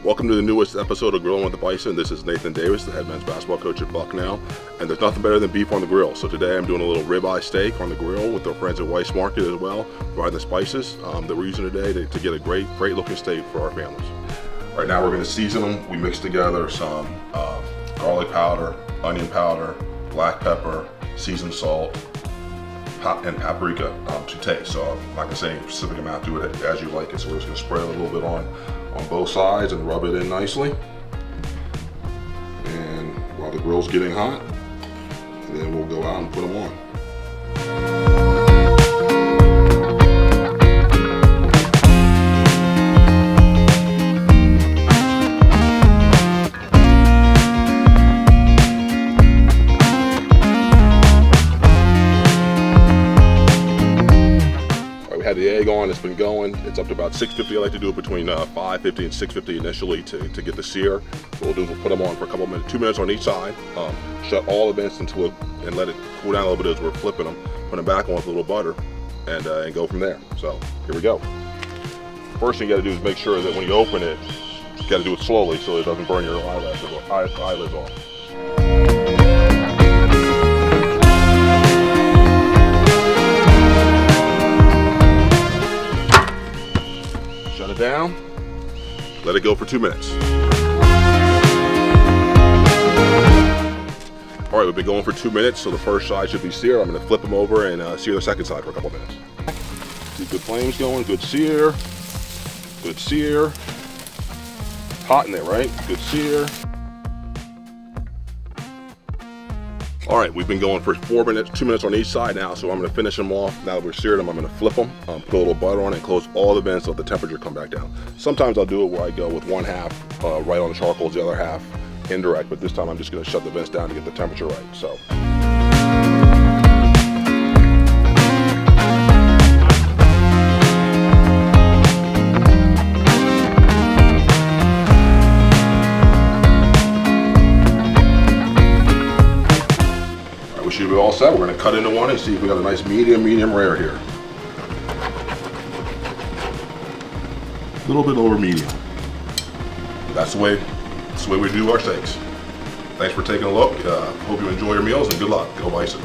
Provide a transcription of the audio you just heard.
Welcome to the newest episode of Grilling with the Bison. This is Nathan Davis, the head men's basketball coach at Bucknell, and there's nothing better than beef on the grill. So today I'm doing a little ribeye steak on the grill with our friends at Weiss Market as well, providing the spices that we're using today to get a great looking steak for our families. Right now we're going to season them. We mix together some garlic powder, onion powder, black pepper, seasoned salt, and paprika to taste. So I'm not going to say any specific amount, do it as you like it. So we're just going to spread a little bit on both sides and rub it in nicely. And while the grill's getting hot, then we'll go out and put them on. Had the egg on, it's been going. It's up to about 650. I like to do it between 550 and 650 initially to get the sear. What we'll do is we'll put them on for a couple minutes, 2 minutes on each side. Shut all the vents and let it cool down a little bit as we're flipping them. Put them back on with a little butter and go from there. So here we go. First thing you got to do is make sure that when you open it, you got to do it slowly so it doesn't burn your eyelids off. Shut it down, let it go for 2 minutes. All right, we've been going for 2 minutes, so the first side should be seared. I'm gonna flip them over and sear the second side for a couple minutes. See, good flames going, good sear. Hot in there, right? Good sear. All right, we've been going for 4 minutes, 2 minutes on each side now, so I'm gonna finish them off. Now that we're seared them, I'm gonna flip them, put a little butter on it, and close all the vents so the temperature come back down. Sometimes I'll do it where I go with one half right on the charcoal, the other half indirect, but this time I'm just gonna shut the vents down to get the temperature right, so. We should be all set. We're going to cut into one and see if we got a nice medium rare here. A little bit over medium. That's the way we do our steaks. Thanks for taking a look. Hope you enjoy your meals and good luck. Go Bison.